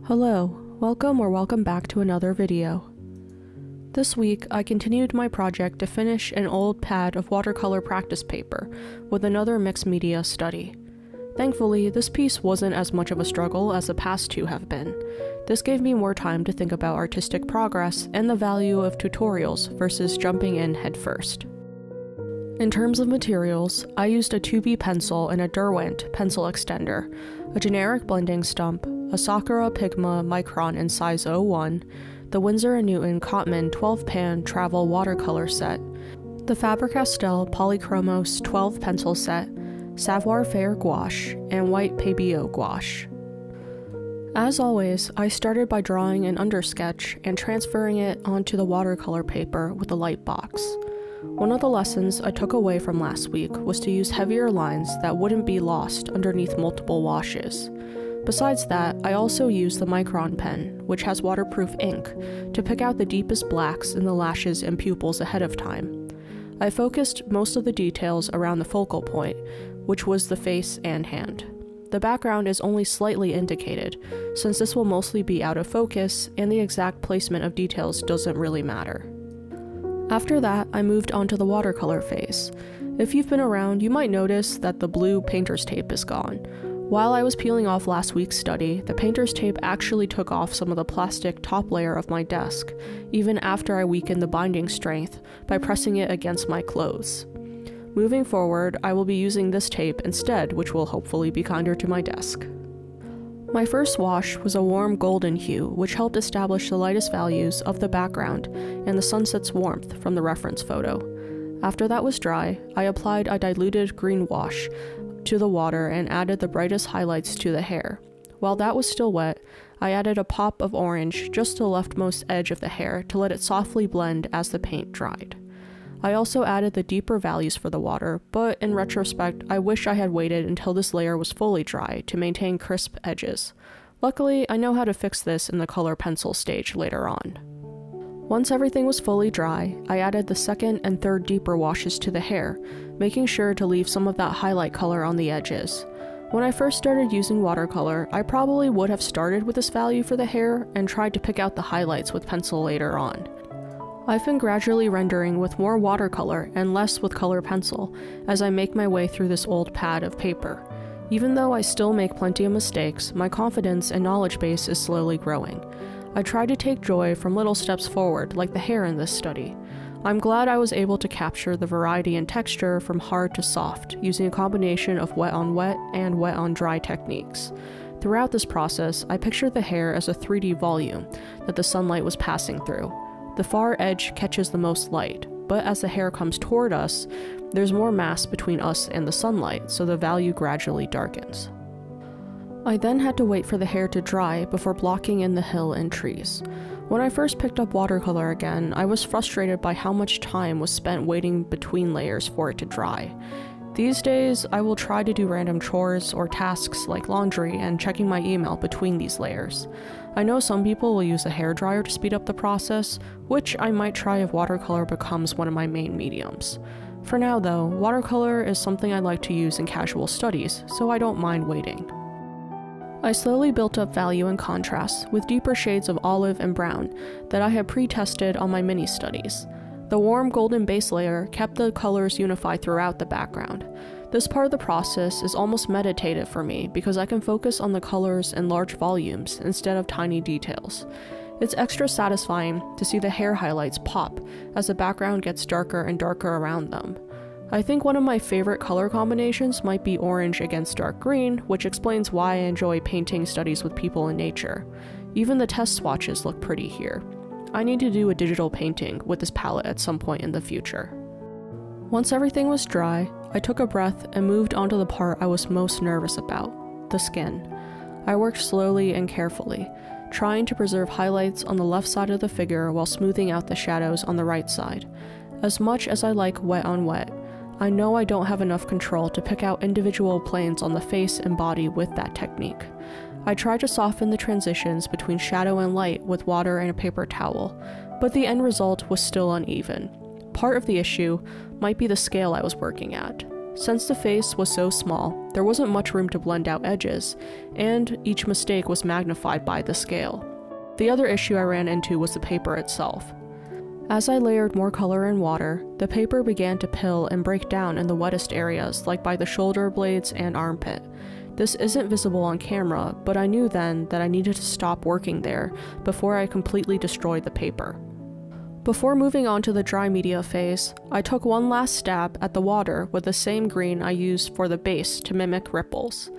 Hello, welcome back to another video. This week, I continued my project to finish an old pad of watercolor practice paper with another mixed media study. Thankfully, this piece wasn't as much of a struggle as the past two have been. This gave me more time to think about artistic progress and the value of tutorials versus jumping in headfirst. In terms of materials, I used a 2B pencil and a Derwent pencil extender, a generic blending stump, a Sakura Pigma Micron in size 01, the Winsor & Newton Cotman 12-pan travel watercolor set, the Faber-Castell Polychromos 12 pencil set, Savoir Faire gouache, and white Pebeo gouache. As always, I started by drawing an undersketch and transferring it onto the watercolor paper with a light box. One of the lessons I took away from last week was to use heavier lines that wouldn't be lost underneath multiple washes. Besides that, I also used the Micron pen, which has waterproof ink, to pick out the deepest blacks in the lashes and pupils ahead of time. I focused most of the details around the focal point, which was the face and hand. The background is only slightly indicated, since this will mostly be out of focus and the exact placement of details doesn't really matter. After that, I moved on to the watercolor phase. If you've been around, you might notice that the blue painter's tape is gone. While I was peeling off last week's study, the painter's tape actually took off some of the plastic top layer of my desk, even after I weakened the binding strength by pressing it against my clothes. Moving forward, I will be using this tape instead, which will hopefully be kinder to my desk. My first wash was a warm golden hue, which helped establish the lightest values of the background and the sunset's warmth from the reference photo. After that was dry, I applied a diluted green wash to the water and added the brightest highlights to the hair. While that was still wet, I added a pop of orange just to the leftmost edge of the hair to let it softly blend as the paint dried. I also added the deeper values for the water, but in retrospect, I wish I had waited until this layer was fully dry to maintain crisp edges. Luckily, I know how to fix this in the color pencil stage later on. Once everything was fully dry, I added the second and third deeper washes to the hair, making sure to leave some of that highlight color on the edges. When I first started using watercolor, I probably would have started with this value for the hair and tried to pick out the highlights with pencil later on. I've been gradually rendering with more watercolor and less with color pencil as I make my way through this old pad of paper. Even though I still make plenty of mistakes, my confidence and knowledge base is slowly growing. I try to take joy from little steps forward, like the hair in this study. I'm glad I was able to capture the variety in texture from hard to soft, using a combination of wet on wet and wet on dry techniques. Throughout this process, I pictured the hair as a 3D volume that the sunlight was passing through. The far edge catches the most light, but as the hair comes toward us, there's more mass between us and the sunlight, so the value gradually darkens. I then had to wait for the hair to dry before blocking in the hill and trees. When I first picked up watercolor again, I was frustrated by how much time was spent waiting between layers for it to dry. These days, I will try to do random chores or tasks like laundry and checking my email between these layers. I know some people will use a hairdryer to speed up the process, which I might try if watercolor becomes one of my main mediums. For now though, watercolor is something I like to use in casual studies, so I don't mind waiting. I slowly built up value and contrast with deeper shades of olive and brown that I had pre-tested on my mini studies. The warm golden base layer kept the colors unified throughout the background. This part of the process is almost meditative for me because I can focus on the colors in large volumes instead of tiny details. It's extra satisfying to see the hair highlights pop as the background gets darker and darker around them. I think one of my favorite color combinations might be orange against dark green, which explains why I enjoy painting studies with people in nature. Even the test swatches look pretty here. I need to do a digital painting with this palette at some point in the future. Once everything was dry, I took a breath and moved on to the part I was most nervous about, the skin. I worked slowly and carefully, trying to preserve highlights on the left side of the figure while smoothing out the shadows on the right side. As much as I like wet on wet, I know I don't have enough control to pick out individual planes on the face and body with that technique. I tried to soften the transitions between shadow and light with water and a paper towel, but the end result was still uneven. Part of the issue might be the scale I was working at. Since the face was so small, there wasn't much room to blend out edges, and each mistake was magnified by the scale. The other issue I ran into was the paper itself. As I layered more color and water, the paper began to pill and break down in the wettest areas, like by the shoulder blades and armpit. This isn't visible on camera, but I knew then that I needed to stop working there before I completely destroyed the paper. Before moving on to the dry media phase, I took one last stab at the water with the same green I used for the base to mimic ripples.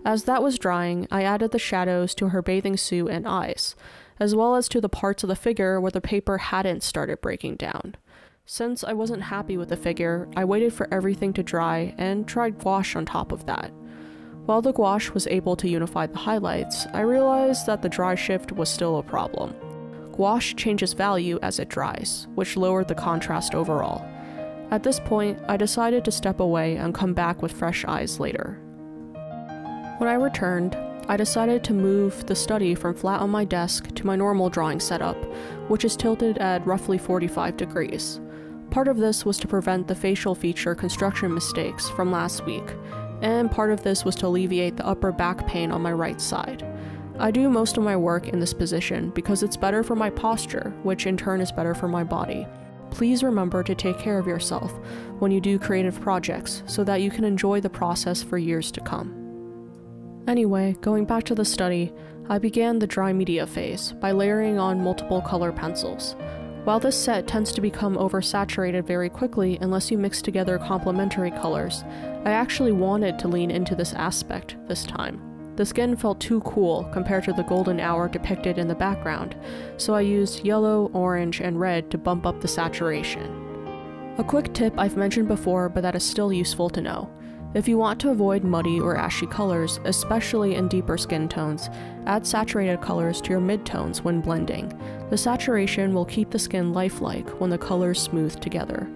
As that was drying, I added the shadows to her bathing suit and eyes, as well as to the parts of the figure where the paper hadn't started breaking down. Since I wasn't happy with the figure, I waited for everything to dry and tried gouache on top of that. While the gouache was able to unify the highlights, I realized that the dry shift was still a problem. Gouache changes value as it dries, which lowered the contrast overall. At this point, I decided to step away and come back with fresh eyes later. When I returned, I decided to move the study from flat on my desk to my normal drawing setup, which is tilted at roughly 45 degrees. Part of this was to prevent the facial feature construction mistakes from last week, and part of this was to alleviate the upper back pain on my right side. I do most of my work in this position because it's better for my posture, which in turn is better for my body. Please remember to take care of yourself when you do creative projects so that you can enjoy the process for years to come. Anyway, going back to the study, I began the dry media phase by layering on multiple color pencils. While this set tends to become oversaturated very quickly unless you mix together complementary colors, I actually wanted to lean into this aspect this time. The skin felt too cool compared to the golden hour depicted in the background, so I used yellow, orange, and red to bump up the saturation. A quick tip I've mentioned before, but that is still useful to know. If you want to avoid muddy or ashy colors, especially in deeper skin tones, add saturated colors to your midtones when blending. The saturation will keep the skin lifelike when the colors smooth together.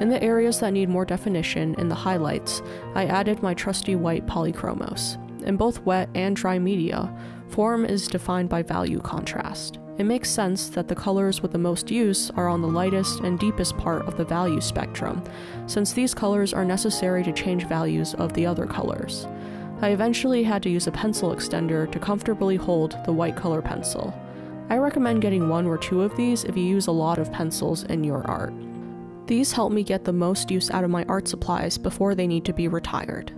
In the areas that need more definition in the highlights, I added my trusty white Polychromos. In both wet and dry media, form is defined by value contrast. It makes sense that the colors with the most use are on the lightest and deepest part of the value spectrum, since these colors are necessary to change values of the other colors. I eventually had to use a pencil extender to comfortably hold the white color pencil. I recommend getting one or two of these if you use a lot of pencils in your art. These help me get the most use out of my art supplies before they need to be retired.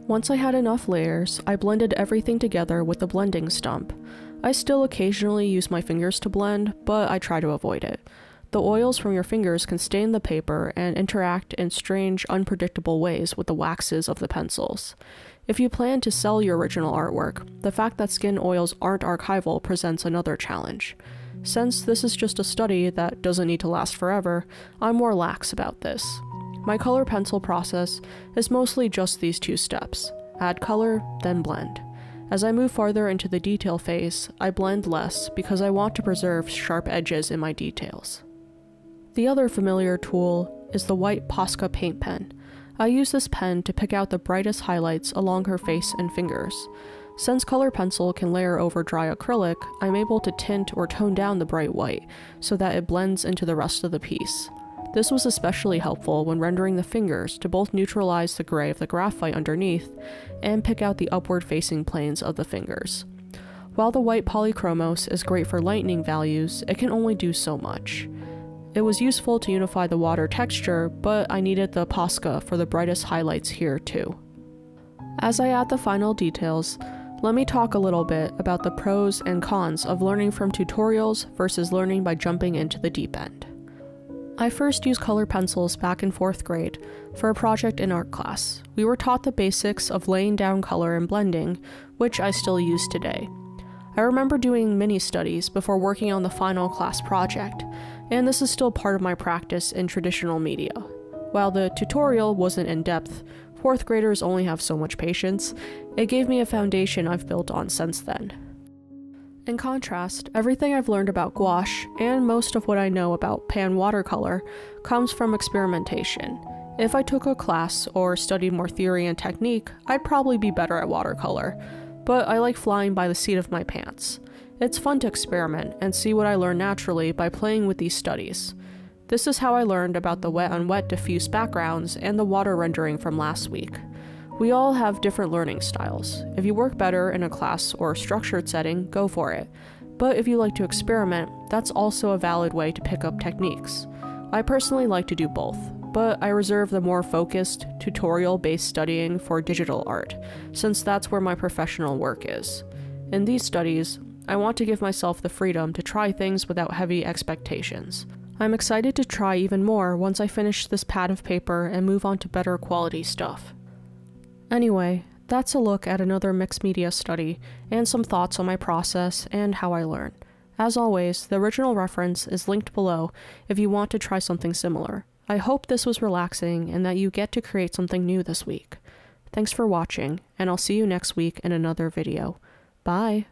Once I had enough layers, I blended everything together with the blending stump. I still occasionally use my fingers to blend, but I try to avoid it. The oils from your fingers can stain the paper and interact in strange, unpredictable ways with the waxes of the pencils. If you plan to sell your original artwork, the fact that skin oils aren't archival presents another challenge. Since this is just a study that doesn't need to last forever, I'm more lax about this. My color pencil process is mostly just these two steps: add color, then blend. As I move farther into the detail phase, I blend less because I want to preserve sharp edges in my details. The other familiar tool is the white POSCA paint pen. I use this pen to pick out the brightest highlights along her face and fingers. Since color pencil can layer over dry acrylic, I'm able to tint or tone down the bright white so that it blends into the rest of the piece. This was especially helpful when rendering the fingers to both neutralize the gray of the graphite underneath and pick out the upward-facing planes of the fingers. While the white Polychromos is great for lightening values, it can only do so much. It was useful to unify the water texture, but I needed the POSCA for the brightest highlights here too. As I add the final details, let me talk a little bit about the pros and cons of learning from tutorials versus learning by jumping into the deep end. I first used color pencils back in 4th grade for a project in art class. We were taught the basics of laying down color and blending, which I still use today. I remember doing mini-studies before working on the final class project, and this is still part of my practice in traditional media. While the tutorial wasn't in-depth, 4th graders only have so much patience, it gave me a foundation I've built on since then. In contrast, everything I've learned about gouache, and most of what I know about pan watercolor, comes from experimentation. If I took a class or studied more theory and technique, I'd probably be better at watercolor, but I like flying by the seat of my pants. It's fun to experiment and see what I learn naturally by playing with these studies. This is how I learned about the wet on wet diffuse backgrounds and the water rendering from last week. We all have different learning styles. If you work better in a class or structured setting, go for it. But if you like to experiment, that's also a valid way to pick up techniques. I personally like to do both, but I reserve the more focused, tutorial-based studying for digital art, since that's where my professional work is. In these studies, I want to give myself the freedom to try things without heavy expectations. I'm excited to try even more once I finish this pad of paper and move on to better quality stuff. Anyway, that's a look at another mixed media study and some thoughts on my process and how I learn. As always, the original reference is linked below if you want to try something similar. I hope this was relaxing and that you get to create something new this week. Thanks for watching, and I'll see you next week in another video. Bye!